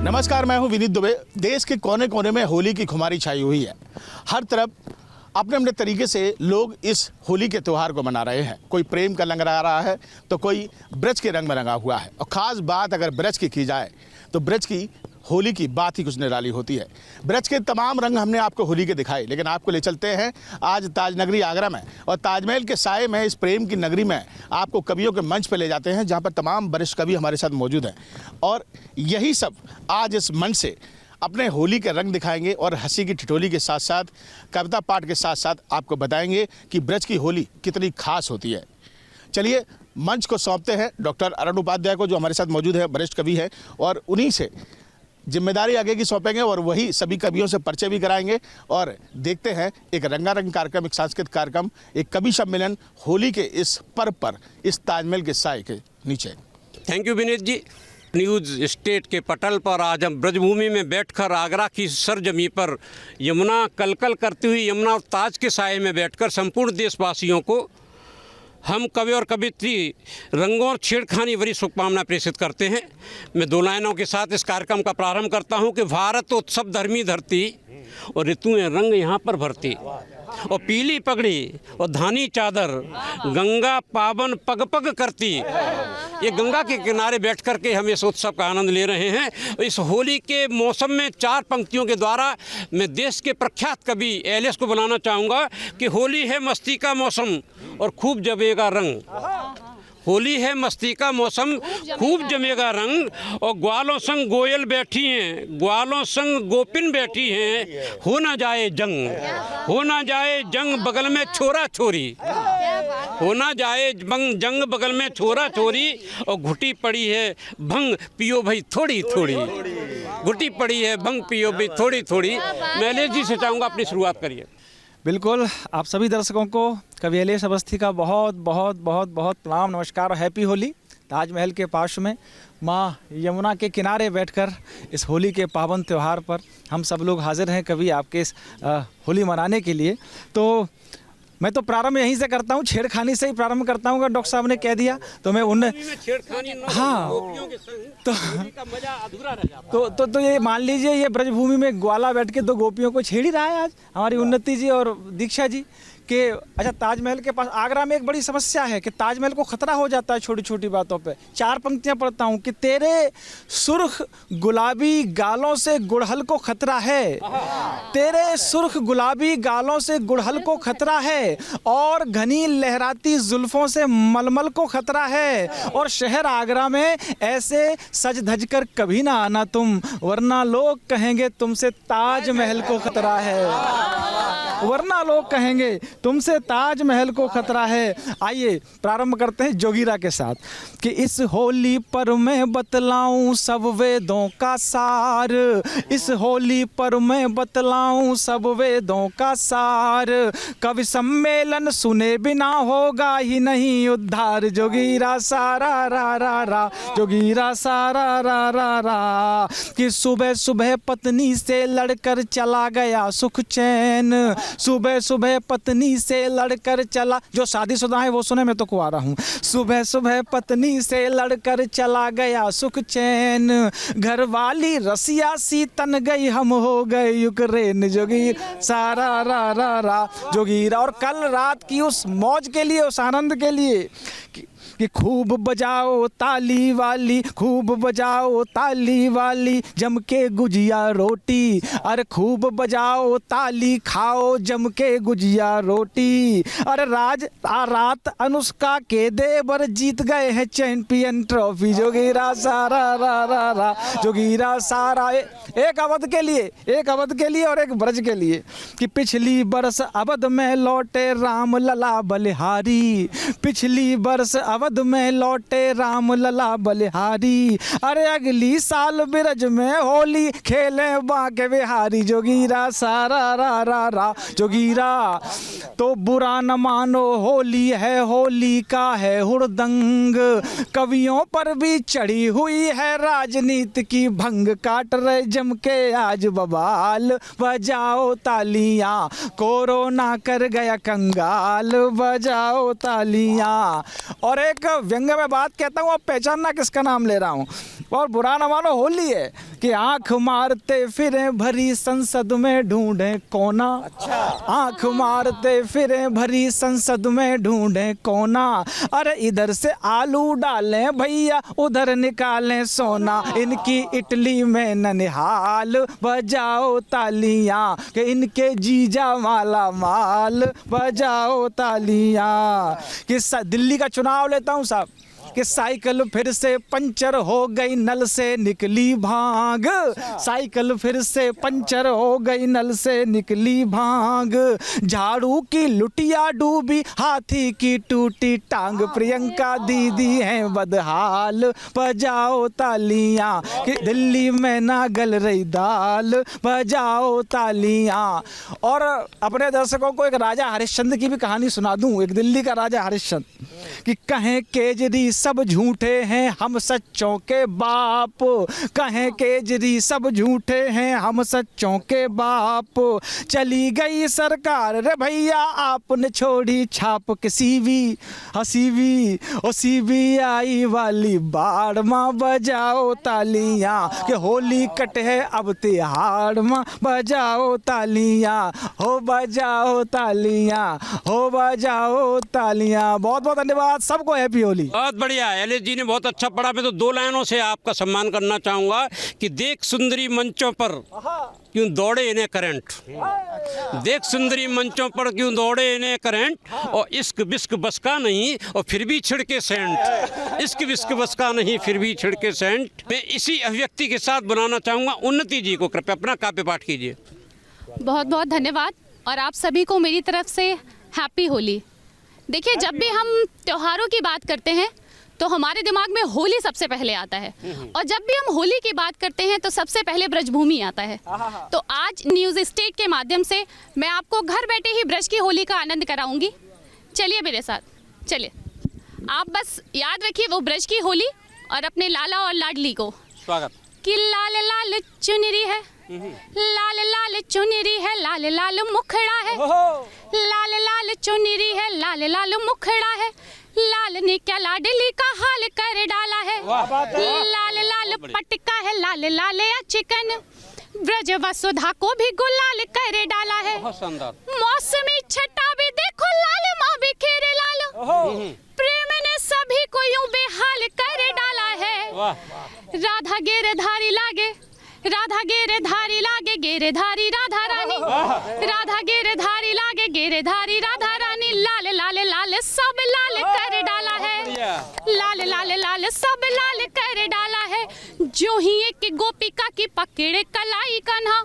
नमस्कार, मैं हूं विनीत दुबे। देश के कोने कोने में होली की खुमारी छाई हुई है। हर तरफ अपने अपने तरीके से लोग इस होली के त्यौहार को मना रहे हैं। कोई प्रेम का रंग लगा रहा है तो कोई ब्रज के रंग में रंगा हुआ है। और ख़ास बात अगर ब्रज की जाए तो ब्रज की होली की बात ही कुछ निराली होती है। ब्रज के तमाम रंग हमने आपको होली के दिखाए, लेकिन आपको ले चलते हैं आज ताज नगरी आगरा में। और ताजमहल के साए में, इस प्रेम की नगरी में आपको कवियों के मंच पर ले जाते हैं, जहाँ पर तमाम वरिष्ठ कवि हमारे साथ मौजूद हैं। और यही सब आज इस मंच से अपने होली के रंग दिखाएंगे और हंसी की ठिठोली के साथ साथ कविता पाठ के साथ साथ आपको बताएंगे कि ब्रज की होली कितनी खास होती है। चलिए मंच को सौंपते हैं डॉक्टर अरुण उपाध्याय को, जो हमारे साथ मौजूद है, वरिष्ठ कवि है, और उन्हीं से जिम्मेदारी आगे की सौंपेंगे और वही सभी कवियों से परिचय भी कराएंगे। और देखते हैं एक रंगारंग कार्यक्रम, एक सांस्कृतिक कार्यक्रम, एक कवि सम्मेलन होली के इस पर्व पर इस ताजमहल के साए के नीचे। Thank you Vineet ji. News State के पटल पर आज हम ब्रजभूमि में बैठकर आगरा की सरजमी पर यमुना कलकल करती हुई यमुना और ताज के साए में बैठकर संपूर्ण देशवासियों को हम कवि और कवित्री रंगों और छेड़खानी भरी शुभकामनाएं प्रेषित करते हैं। मैं दो लाइनों के साथ इस कार्यक्रम का प्रारंभ करता हूं कि भारत उत्सव धर्मी धरती और ऋतुएं रंग यहाँ पर भरती, और पीली पगड़ी और धानी चादर गंगा पावन पग पग करती। ये गंगा के किनारे बैठ कर के हम इस उत्सव का आनंद ले रहे हैं। इस होली के मौसम में चार पंक्तियों के द्वारा मैं देश के प्रख्यात कवि एलियस को बुलाना चाहूँगा कि होली है मस्ती का मौसम और खूब जमेगा रंग। होली है मस्ती का मौसम, खूब जमेगा रंग, और ग्वालों संग गोयल बैठी हैं, ग्वालों संग गोपिन बैठी हैं, हो ना जाए जंग, हो ना जाए जंग बगल में छोरा छोरी, हो ना जाए जंग बगल में छोरा छोरी, और घुटी पड़ी है भंग पियो भाई थोड़ी थोड़ी, घुटी पड़ी है भंग पियो भाई थोड़ी थोड़ी। मैं एलियस जी से चाहूँगा अपनी शुरुआत करिए। बिल्कुल, आप सभी दर्शकों को कवि एलियस अवस्थी का बहुत बहुत बहुत बहुत प्रणाम, नमस्कार और हैप्पी होली। ताजमहल के पास में माँ यमुना के किनारे बैठकर इस होली के पावन त्यौहार पर हम सब लोग हाजिर हैं कवि आपके इस होली मनाने के लिए। तो मैं तो प्रारंभ यहीं से करता हूँ, छेड़खानी से ही प्रारंभ करता हूँ। अगर डॉक्टर साहब ने कह दिया तो मैं उन हाँ तो ये मान लीजिए, ये ब्रजभूमि में ग्वाला बैठ के दो गोपियों को छेड़ ही रहा है आज हमारी उन्नति जी और दीक्षा जी कि अच्छा, ताजमहल के पास आगरा में एक बड़ी समस्या है कि ताजमहल को खतरा हो जाता है छोटी छोटी बातों पे। चार पंक्तियां पढ़ता हूँ कि तेरे सुर्ख गुलाबी गालों से गुड़हल को खतरा है, तेरे सुर्ख गुलाबी गालों से गुड़हल को खतरा है, और घनी लहराती जुल्फों से मलमल को खतरा है, और शहर आगरा में ऐसे सज धज कर कभी ना आना तुम, वरना लोग कहेंगे तुमसे ताजमहल को खतरा है, वरना लोग कहेंगे तुमसे ताजमहल को खतरा है। आइए प्रारंभ करते हैं जोगीरा के साथ कि इस होली पर मैं बतलाऊं सब वेदों का सार, इस होली पर मैं बतलाऊं सब वेदों का सार, कवि सम्मेलन सुने बिना होगा ही नहीं उद्धार। जोगीरा सारा रा रा रा, जोगीरा सारा रा रा रा, कि सुबह सुबह पत्नी से लड़कर चला गया सुख चैन, सुबह सुबह पत्नी से लड़कर चला, जो शादीशुदा है वो सुने, मैं तो कुंवारा हूँ। सुबह सुबह पत्नी से लड़कर चला गया सुख चैन, घर वाली रसिया सी तन गई हम हो गए यूक्रेन। जोगीरा सारा रा रा रा, जोगीरा। और कल रात की उस मौज के लिए, उस आनंद के लिए कि खूब बजाओ ताली वाली, खूब बजाओ ताली वाली, जम के गुजिया रोटी, अरे खूब बजाओ ताली खाओ जम के गुजिया रोटी, अरे रात अनुष्का के देवर जीत गए हैं चैंपियन ट्रॉफी। जोगीरा सारा रा रा रा, जोगीरा सारा। एक अवध के लिए, एक अवध के लिए और एक ब्रज के लिए कि पिछली बरस अवध में लौटे राम लला बलिहारी, पिछली बरस अवध में लौटे राम लला बलिहारी, अरे अगली साल ब्रज में होली खेले बांके बिहारी। जोगीरा सारा रा रा रा, जोगीरा। तो बुरा न मानो होली है, होली का है हुड़दंग, कवियों पर भी चढ़ी हुई है राजनीति की भंग, काट रहे जम के आज बवाल, बजाओ तालियां, कोरोना कर गया कंगाल, बजाओ तालियां। और एक व्यंग में बात कहता हूँ, अब पहचानना किसका नाम ले रहा हूँ, और बुरा न मानो होली है कि आंख मारते फिरे भरी संसद में ढूंढे कोना। अच्छा। आंख मारते फिरे भरी संसद में ढूंढे कोना, अरे इधर से आलू डालें भैया उधर निकालें सोना, इनकी इटली में ननिहाल बजाओ तालियां, कि इनके जीजा माला माल बजाओ तालियां। कि दिल्ली का चुनाव लेता हूँ साहब, कि साइकिल फिर से पंचर हो गई नल से निकली भांग, साइकिल फिर से पंचर हो गई नल से निकली भांग, झाड़ू की लुटिया डूबी हाथी की टूटी टांग, प्रियंका दीदी हैं बदहाल बजाओ तालियां, कि दिल्ली में ना गल रही दाल बजाओ तालियां। और अपने दर्शकों को एक राजा हरिश्चंद्र की भी कहानी सुना दूं, एक दिल्ली का राजा हरिश्चंद्र, कि कहें केजरी सब झूठे हैं हम सच्चों के बाप, कहें केजरी सब झूठे हैं हम सच्चों के बाप, चली गई सरकार रे भैया आपने छोड़ी छाप, किसी भी हसीबी ओ CBI वाली बाढ़ माँ बजाओ तालियां, कि होली कट है अब तिहाड़ माँ बजाओ तालियां, हो बजाओ तालियां, हो बजाओ तालियां। बहुत बहुत धन्यवाद, सबको हैप्पी होली। बहुत बढ़िया, एलिस जी ने बहुत अच्छा पढ़ा। मैं तो 2 लाइनों से आपका सम्मान करना चाहूँगा कि देख सुंदरी मंचों पर क्यों दौड़े इन्हें करंट, देख सुंदरी मंचों पर क्यों दौड़े इन्हें करंट, और इश्क बिस्क बस का नहीं और फिर भी छिड़के सेंट, इश्क बिस्क बस का नहीं फिर भी छिड़के सेंट। मैं इसी अभिव्यक्ति के साथ बनाना चाहूँगा उन्नति जी को, कृपया अपना काव्य पाठ कीजिए। बहुत बहुत धन्यवाद, और आप सभी को मेरी तरफ से हैप्पी होली। देखिए, जब भी हम त्योहारों की बात करते हैं तो हमारे दिमाग में होली सबसे पहले आता है, और जब भी हम होली की बात करते हैं तो सबसे पहले ब्रजभूमि आता है। तो आज न्यूज़ स्टेट के माध्यम से मैं आपको घर बैठे ही ब्रज की होली का आनंद कराऊंगी। चलिए मेरे साथ, चलिए। आप बस याद रखिए वो ब्रज की होली और अपने लाला और लाडली को। स्वागत। कि लाल लाल चुनरी है, लाल लाल चुनरी है, लाल लाल मुखड़ा है, लाल लाल चुनरी है, लाल लाल मुखड़ा है, लाल ने क्या लाडली का हाल कर डाला है, लाल लाल पटका है, लाल लाल चिकन, ब्रज वसुधा को भी गुलाल कर डाला है, मौसमी छटा भी देखो लाल माँ बिखेरे लाल, प्रेम ने सभी को यूं बेहाल कर डाला है, राधा गिरधारी लागे, राधा गिरधारी लागे, गिरधारी राधा रानी, राधा गिरधारी लागे, गिरधारी राधा रानी, लाल लाल लाल सब लाल कर डाला है, लाल लाल लाल सब लाल कर डाला है, जो ही एक गोपिका की पकड़े कलाई कान्हा,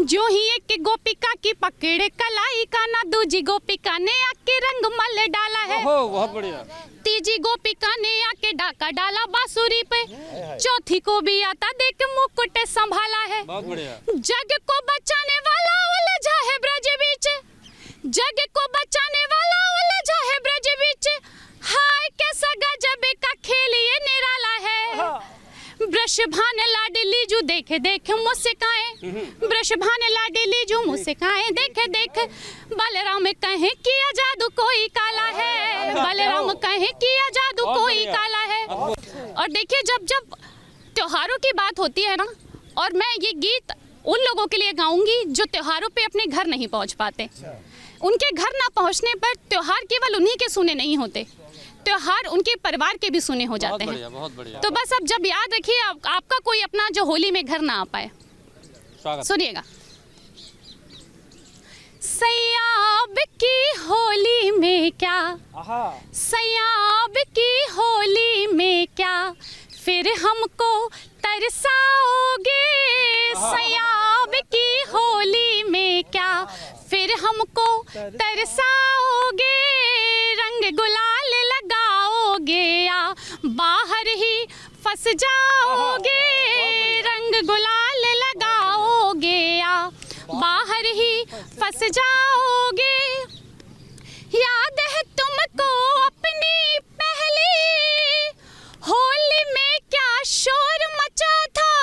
जो ही एक गोपिका की पकड़े कलाई कान्हा, दूजी गोपिका ने आके रंग मल डाला है, बहुत बढ़िया। तीजी गोपिका ने आके डाका डाला बांसुरी पे, चौथी को भी आता देख मुकुट संभाला है, जग को बचाने वाला उलझा है ब्रज बीच, जग को बचाने वाला उलझा है ब्रज बीच, हाय कैसा गजब का खेल ये निराला है, वृषभान लाडली जो देखे देखे मुस्काए, वृषभान लाडली जो मुस्काए देखे देखे, बलराम कहे किया जादू कोई काला है, बलराम कहे किया जादू कोई काला है। और देखिए, जब जब त्योहारों की बात होती है ना, और मैं ये गीत उन लोगों के लिए गाऊंगी जो त्योहारों पे अपने घर नहीं पहुंच पाते, उनके घर ना पहुंचने पर त्योहार केवल उन्हीं के सुने नहीं होते, त्योहार उनके परिवार के भी सुने हो जाते हैं। बहुत बढ़िया। तो बस अब जब याद रखिए आपका कोई अपना जो होली में घर ना आ पाए, सुनिएगा। सयाब की होली में क्या, सयाब की होली में क्या फिर हमको तरसाओगे, सयाब की होली में क्या फिर हमको तरसाओगे, रंग गुलाल लगाओगे या बाहर ही फंस जाओगे, रंग गुलाल लगाओगे या बाहर ही फंस जाओगे, याद है तुमको अपनी पहली होली में क्या शोर मचा था,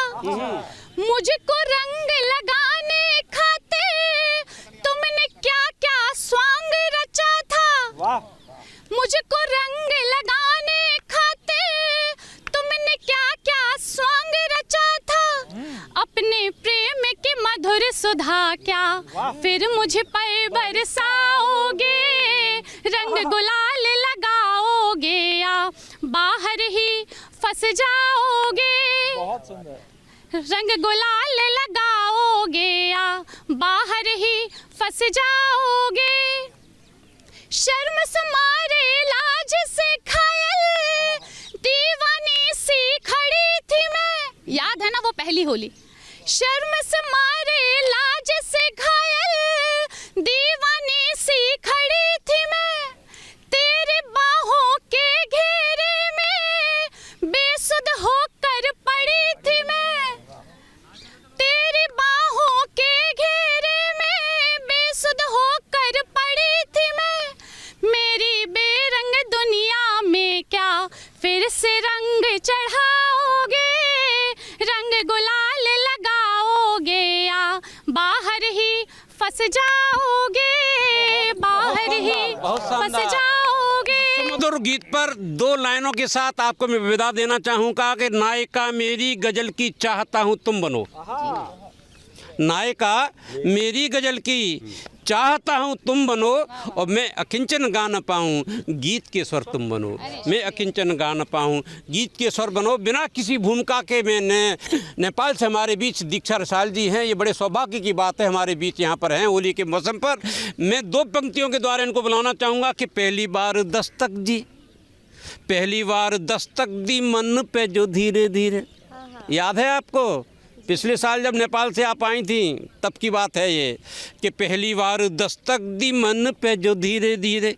मुझको रंग लगाने खातिर तुमने क्या क्या स्वांग रचा था, मुझको रंग लगाने अपने प्रेम की मधुर सुधा क्या फिर मुझ पर बरसाओगे, रंग गुलाल लगाओगे या बाहर ही फंस जाओगे। बहुत सुंदर। रंग गुलाल लगाओगे या बाहर ही फंस जाओगे। शर्म से मारे लाज से घायल दीवानी सी खड़ी थी मैं। याद है ना वो पहली होली। शर्म से मारे लाज से घायल दीवानी सी खड़ी थी मैं, तेरे बाहों के घेरे में बेसुध होकर पड़ी थी मैं। तेरी बाहों के घेरे में बेसुध होकर पड़ी थी मैं। मेरी बेरंग दुनिया में क्या फिर से रंग चढ़ाओगे, रंग गुलाल लगाओगे या बाहर ही फंस जाओगे, बाहर ही फंस जाओगे। मधुर गीत पर दो लाइनों के साथ आपको मैं विदा देना चाहूँगा कि नायिका मेरी गजल की चाहता हूँ तुम बनो। नायिका मेरी गजल की चाहता हूँ तुम बनो, और मैं अकिंचन गा न पाऊँ गीत के स्वर तुम बनो। मैं अकिंचन गा न पाऊँ गीत के स्वर बनो। बिना किसी भूमिका के मैंने नेपाल से हमारे बीच दीक्षा रसाल जी हैं। ये बड़े सौभाग्य की बात है, हमारे बीच यहाँ पर हैं होली के मौसम पर। मैं दो पंक्तियों के द्वारा इनको बुलाना चाहूँगा कि पहली बार दस्तक जी, पहली बार दस्तक दी मन पे जो धीरे धीरे। याद है आपको? पिछले साल जब नेपाल से आप आई थी तब की बात है ये, कि पहली बार दस्तक दी मन पे जो धीरे धीरे,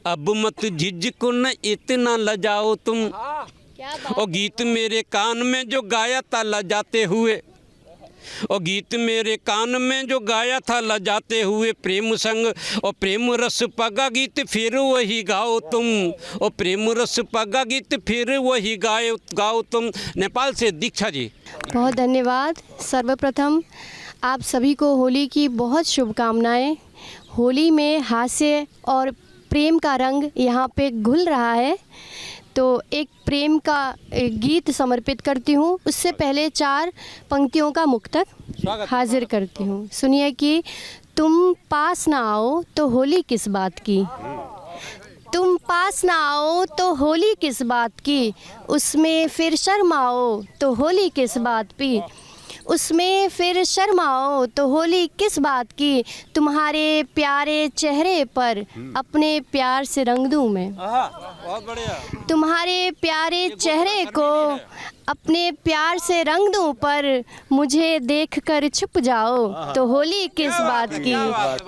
अब मत झिझको न इतना लजाओ तुम। और गीत मेरे कान में जो गाया था लजाते हुए, और गीत मेरे कान में जो गाया था लजाते हुए, प्रेम संग और प्रेम रस पगा गीत फिर वही गाओ तुम। और प्रेम रस पगा गीत फिर वही गाओ तुम। नेपाल से दीक्षा जी। बहुत धन्यवाद। सर्वप्रथम आप सभी को होली की बहुत शुभकामनाएं। होली में हास्य और प्रेम का रंग यहाँ पे घुल रहा है, तो एक प्रेम का एक गीत समर्पित करती हूँ। उससे पहले 4 पंक्तियों का मुक्तक हाजिर करती हूँ। सुनिए कि तुम पास ना आओ तो होली किस बात की, तुम पास ना आओ तो होली किस बात की, उसमें फिर शर्माओ तो होली किस बात की, उसमें फिर शर्माओ तो होली किस बात की, तुम्हारे प्यारे चेहरे पर अपने प्यार से रंग दूं मैं। बहुत बढ़िया। तुम्हारे प्यारे चेहरे को अपने प्यार से रंग दूं, पर मुझे देखकर छुप जाओ तो होली किस बात की,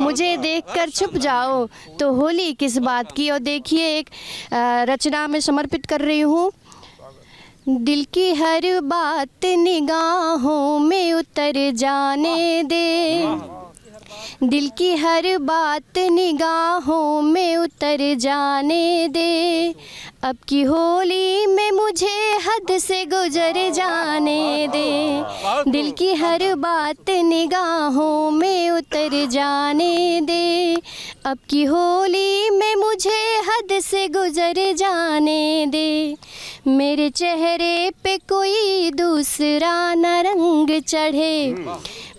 मुझे देखकर छुप जाओ तो होली किस बात की। और देखिए एक रचना में समर्पित कर रही हूँ। दिल की हर बात निगाहों में उतर जाने दे, दिल की हर बात निगाहों में उतर जाने दे, अब की होली में मुझे हद से गुजर जाने दे, दिल की हर बात निगाहों में उतर जाने दे, अब की होली में मुझे हद से गुजर जाने दे। मेरे चेहरे पे कोई दूसरा न रंग चढ़े,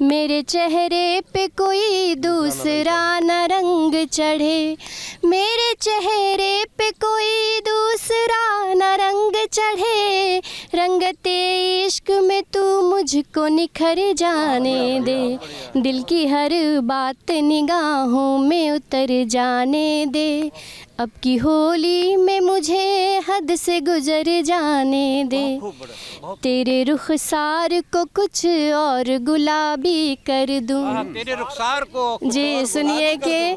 मेरे चेहरे पे कोई दूसरा न रंग चढ़े, मेरे चेहरे पे कोई दूसरा न रंग चढ़े, रंगते इश्क में तू मुझको निखर जाने दे, दिल की हर बात निगाहों में उतर जाने दे, अब की होली में मुझे हद से गुजर जाने दे, तेरे रुखसार को कुछ और गुलाबी कर दूं। तेरे रुखसार को जी सुनिए कि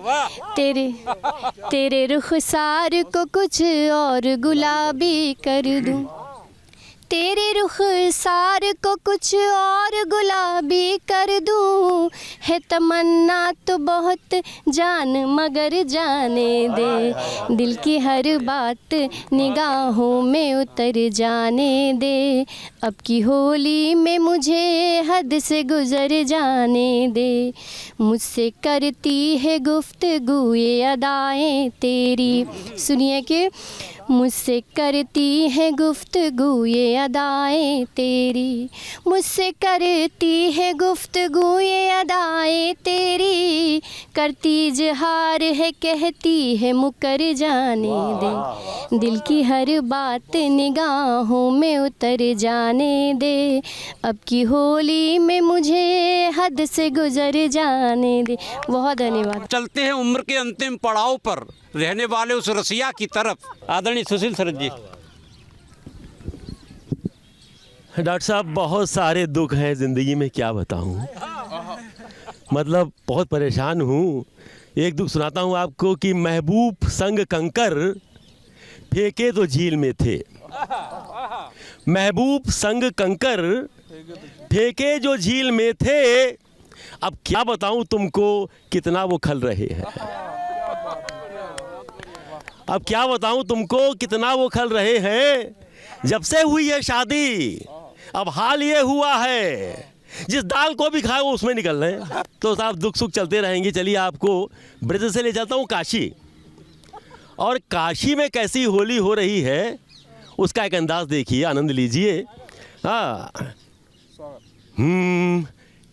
तेरे रुखसार को कुछ और गुलाबी कर दूं, तेरे रुखसार को कुछ और गुलाबी कर दूं, है तमन्ना तो बहुत जान मगर जाने दे, दिल की हर बात निगाहों में उतर जाने दे, अब की होली में मुझे हद से गुजर जाने दे, मुझसे करती है गुफ्तगू ये अदाएं तेरी। सुनिए कि मुझसे करती है गुफ्तगू ये अदाएं तेरी, मुझसे करती है गुफ्तगू ये अदाएं तेरी, करती इजहार है कहती है मुकर जाने दे, दिल की हर बात निगाहों में उतर जाने दे, अब की होली में मुझे हद से गुजर जाने दे। बहुत धन्यवाद। चलते हैं उम्र के अंतिम पड़ाव पर रहने वाले उस रसिया की तरफ। आदरणीय सुशील शरद जी। डॉक्टर साहब, बहुत सारे दुख हैं ज़िंदगी में, क्या बताऊं। मतलब बहुत परेशान हूँ। एक दुख सुनाता हूँ आपको कि महबूब संग कंकर फेंके तो झील में थे, महबूब संग कंकर फेंके जो झील में थे, अब क्या बताऊं तुमको कितना वो खल रहे हैं, अब क्या बताऊं तुमको कितना वो खल रहे हैं। जब से हुई है शादी अब हाल ये हुआ है, जिस दाल को भी खाए वो उसमें निकल रहे हैं। तो साहब दुख सुख चलते रहेंगे। चलिए आपको ब्रज से ले जाता हूँ काशी, और काशी में कैसी होली हो रही है उसका एक अंदाज देखिए, आनंद लीजिए। हाँ,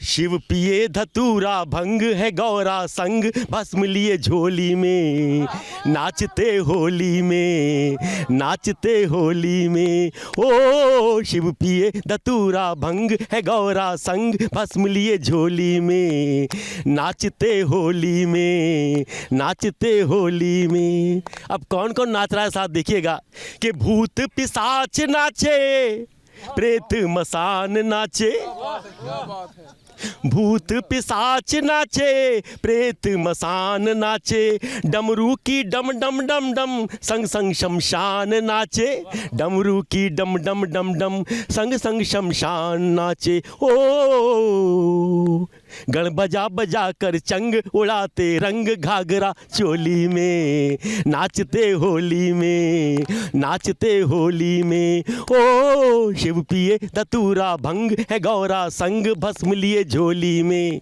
शिव पिए धतूरा भंग है गौरा संग, भस्म लिए झोली में, नाचते होली में, नाचते होली में। ओ शिव पिए धतूरा भंग है गौरा संग, भस्म लिए झोली में, नाचते होली में, नाचते होली में। अब कौन कौन नाच रहा है साथ देखिएगा कि भूत पिशाच नाचे, प्रेत मसान नाचे, भूत पिशाच नाचे, प्रेत मसान नाचे, डमरू की डम डम डम डम संग संग शमशान नाचे, डमरू की डम डम डम डम संग संग शमशान नाचे। ओ गण बजा बजा कर चंग उड़ाते रंग घाघरा चोली में, नाचते होली में, नाचते होली में। ओ शिव पिए धतूरा भंग है गौरा संग, भस्म लिए झोली में,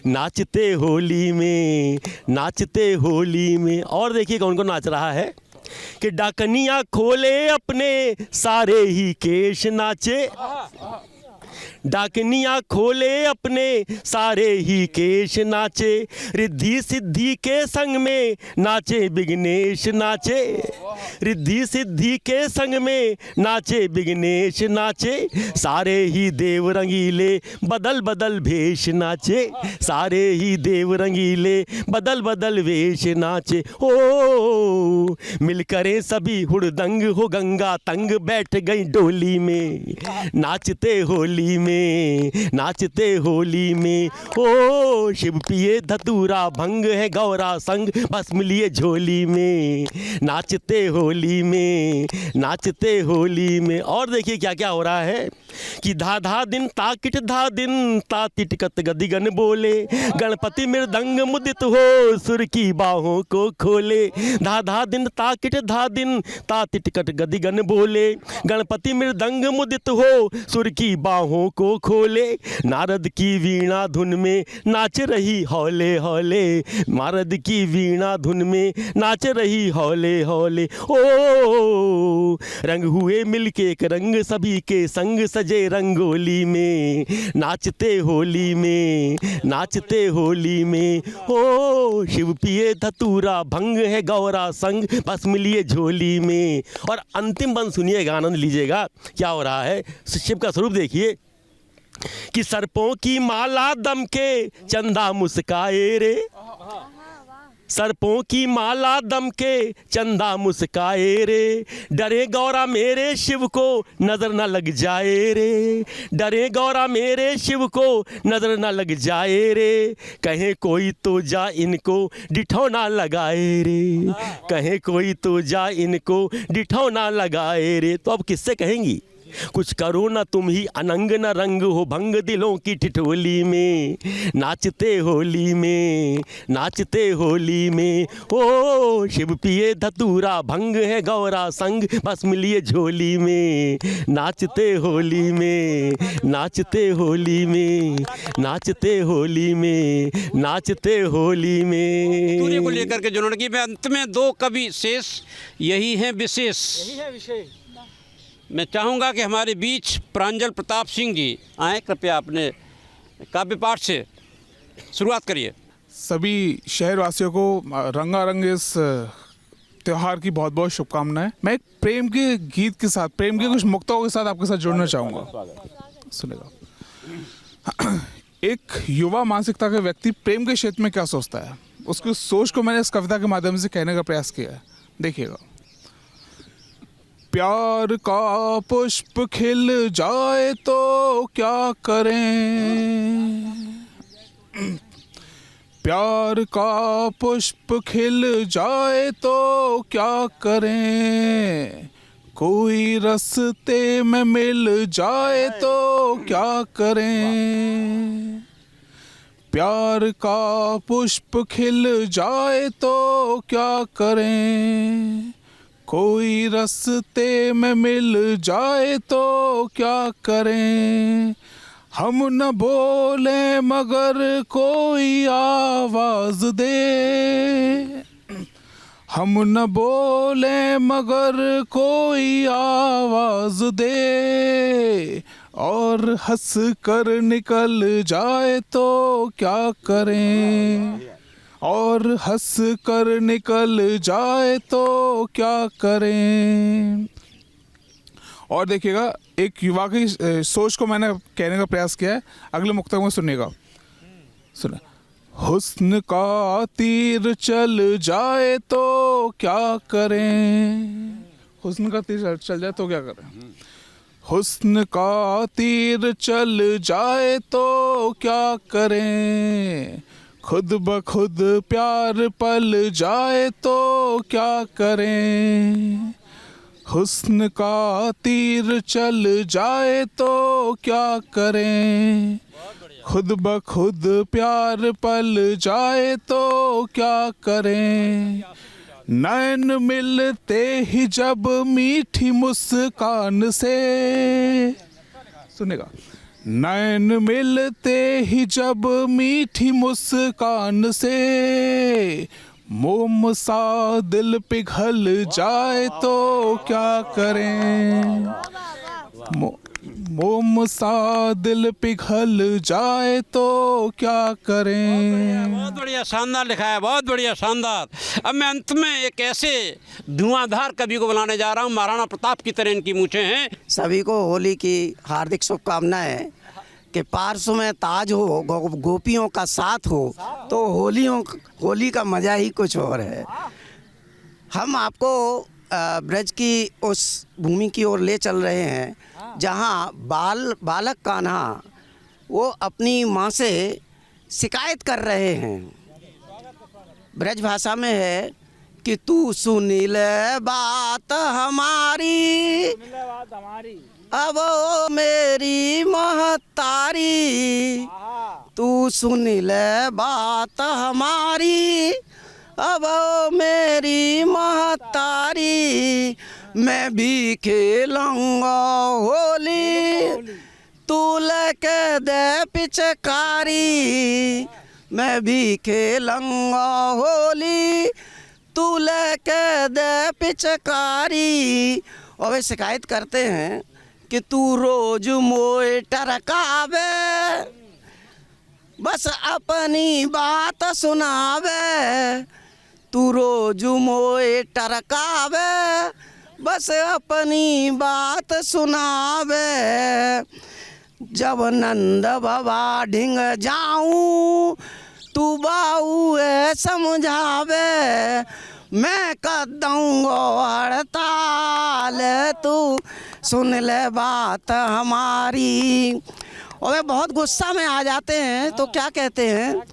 नाचते होली में, नाचते होली में। और देखिए कौन कौन नाच रहा है कि डाकनिया खोले अपने सारे ही केश नाचे, डाकनिया खोले अपने सारे ही केश नाचे, रिद्धि सिद्धि के संग में नाचे विघ्नेश नाचे, रिद्धि सिद्धि के संग में नाचे विघ्नेश नाचे, सारे ही देव रंगीले बदल बदल भेष नाचे, सारे ही देव रंगीले बदल बदल वेश नाचे। ओ मिलकरे सभी हुड़दंग हो गंगा तंग, बैठ गई डोली में, नाचते होली में, नाचते होली में। ओ शिव पिए धतूरा भंग है गौरा संग, भस्म लिए झोली में, नाचते होली में, नाचते होली में। और देखिए क्या क्या हो रहा है कि धा धा दिन ताकिट धा दिन तातिटकत गदिगन बोले, गणपति मृदंग मुदित हो सुर की बाहों को खोले, धा धा दिन ताकिट धा दिन तातिटकट गदिगन बोले, गणपति मृदंग मुदित हो सुर की बाहों को खोले, नारद की वीणा धुन में नाच रही हौले हौले, नारद की वीणा धुन में नाच रही हौले हौले। ओ रंग हुए मिलके एक रंग सभी के संग, सजे रंगोली में, नाचते होली में, नाचते होली में। ओ शिव पिए धतूरा भंग है गौरा संग, भस्म लिए झोली में। और अंतिम बंद सुनिएगा, आनंद लीजिएगा क्या हो रहा है। शिव का स्वरूप देखिए कि सर्पों की माला दम के चंदा मुस्काए रे, सर्पों की माला दम के चंदा मुस्काए रे, डरे गौरा मेरे शिव को नजर न लग जाए रे, डरे गौरा मेरे शिव को नजर न लग जाए रे, कहे कोई तो जा इनको डिठौना लगाए रे, कहे कोई तो जा इनको डिठौना लगाए रे। तो अब किससे कहेंगी कुछ करो ना तुम ही अनंग न रंग हो भंग दिलों की ठिठोली में, नाचते होली में, नाचते होली में। ओ शिव पिए धतूरा भंग है गौरा संग बस मिलिए झोली में, नाचते होली में, नाचते होली में, नाचते होली में, नाचते होली में। दूरी को लेकर के जुड़ने की मैं अंत में दो कवि शेष यही है विशेष। मैं चाहूँगा कि हमारे बीच प्रांजल प्रताप सिंह जी आए, कृपया अपने काव्य पाठ से शुरुआत करिए। सभी शहरवासियों को रंगारंग इस त्यौहार की बहुत बहुत शुभकामनाएं। मैं एक प्रेम के गीत के साथ, प्रेम के कुछ मुक्तों के साथ आपके साथ जुड़ना चाहूँगा। सुनेगा। एक युवा मानसिकता का व्यक्ति प्रेम के क्षेत्र में क्या सोचता है, उसकी सोच को मैंने इस कविता के माध्यम से कहने का प्रयास किया है। देखिएगा। प्यार का पुष्प खिल जाए तो क्या करें, प्यार का पुष्प खिल जाए तो क्या करें, कोई रास्ते में मिल जाए तो क्या करें, प्यार का पुष्प खिल जाए तो क्या करें, कोई रास्ते में मिल जाए तो क्या करें, हम न बोले मगर कोई आवाज दे, हम न बोले मगर कोई आवाज दे, और हंस कर निकल जाए तो क्या करें, और हंस कर निकल जाए तो क्या करें। और देखिएगा, एक युवा की सोच को मैंने कहने का प्रयास किया है। अगले मुक्तक में सुनिएगा। सुना। हुस्न का तीर चल जाए तो क्या करें, हुस्न का तीर चल जाए तो क्या करें, हुस्न का तीर चल जाए तो क्या करें, खुद ब खुद प्यार पल जाए तो क्या करें, हुस्न का तीर चल जाए तो क्या करें, खुद ब खुद प्यार पल जाए तो क्या करें, नैन मिलते ही जब मीठी मुस्कान से, सुनेगा, नैन मिलते ही जब मीठी मुस्कान से, मोम सा दिल पिघल जाए तो क्या करें, मोम सा दिल पिघल जाए तो क्या करें। बहुत बढ़िया, शानदार लिखा है, बहुत बढ़िया, शानदार। अब मैं अंत में एक ऐसे धुआंधार कवि को बुलाने जा रहा हूँ, महाराणा प्रताप की तरह इनकी मूंछें हैं। सभी को होली की हार्दिक शुभकामनाएं कि पार्श्व में ताज हो, गोपियों का साथ हो, तो होली का मज़ा ही कुछ और है। हम आपको ब्रज की उस भूमि की ओर ले चल रहे हैं जहाँ बालक कान्हा वो अपनी माँ से शिकायत कर रहे हैं। ब्रज भाषा में है कि तू सुन ले बात हमारी, अब ओ मेरी महतारी, तू सुन ले बात हमारी, अब ओ मेरी महतारी, मैं भी खेलूँगा होली, तू लेके दे पिचकारी, मैं भी खेलूँगा होली, तू लेके दे पिचकारी। और वे शिकायत करते हैं कि तू रोज मोए टरकावे, बस अपनी बात सुनावे, तू रोज मोए टरकावे, बस अपनी बात सुनावे, जब नंद बाबा ढिंग जाऊं तू बाऊ समझावे, मैं कर दूँगा हड़ताल, तू सुन ले बात हमारी। और वे बहुत गुस्सा में आ जाते हैं तो क्या कहते हैं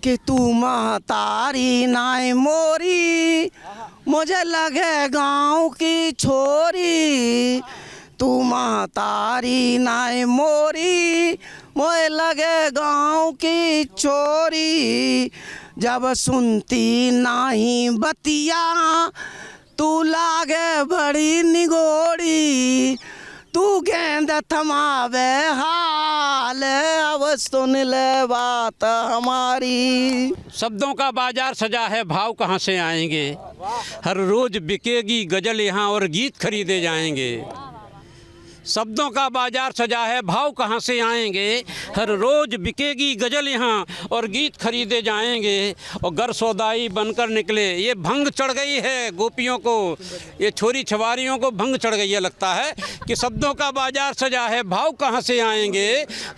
कि तू महतारी नाय मोरी, मुझे लगे गांव की छोरी, तू महतारी नाय मोरी, मोए लगे गाँव की चोरी। जब सुनती नाही बतिया, तू लागे बड़ी निगोड़ी। तू गेंद थमावे हाल, अब सुन ले बात हमारी। शब्दों का बाजार सजा है, भाव कहाँ से आएंगे। हर रोज बिकेगी गजल यहाँ और गीत खरीदे जाएंगे। शब्दों का बाजार सजा है, भाव कहाँ से आएंगे। हर रोज बिकेगी गजल यहाँ और गीत खरीदे जाएंगे। और गर सौदाई बनकर निकले, ये भंग चढ़ गई है गोपियों को, ये छोरी छवारियों को भंग चढ़ गई है। लगता है कि शब्दों का बाजार सजा है, भाव कहाँ से आएंगे।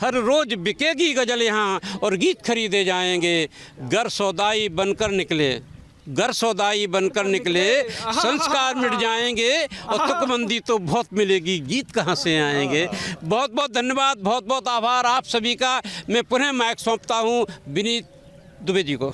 हर रोज बिकेगी गजल यहाँ और गीत खरीदे जाएंगे। गर सौदाई बनकर निकले, घर सौदाई बनकर निकले, संस्कार मिट जाएंगे और तुकबंदी तो बहुत मिलेगी, गीत कहाँ से आएंगे। बहुत बहुत धन्यवाद, बहुत बहुत आभार आप सभी का। मैं पुनः माइक सौंपता हूँ विनीत दुबे जी को।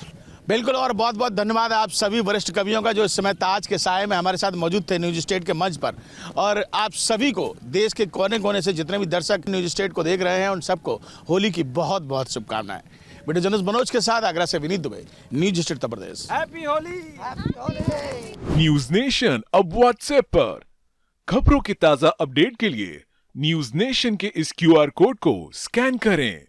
बिल्कुल, और बहुत बहुत धन्यवाद आप सभी वरिष्ठ कवियों का जो इस समय ताज के साए में हमारे साथ मौजूद थे न्यूज स्टेट के मंच पर। और आप सभी को, देश के कोने कोने से जितने भी दर्शक न्यूज स्टेट को देख रहे हैं, उन सबको होली की बहुत बहुत शुभकामनाएं। वीडियो जर्नलिस्ट मनोज के साथ आगरा से Vineet Dubey, news state Uttar Pradesh. Happy Holi. News nation अब व्हाट्सएप पर खबरों की ताजा अपडेट के लिए न्यूज नेशन के इस QR कोड को स्कैन करें।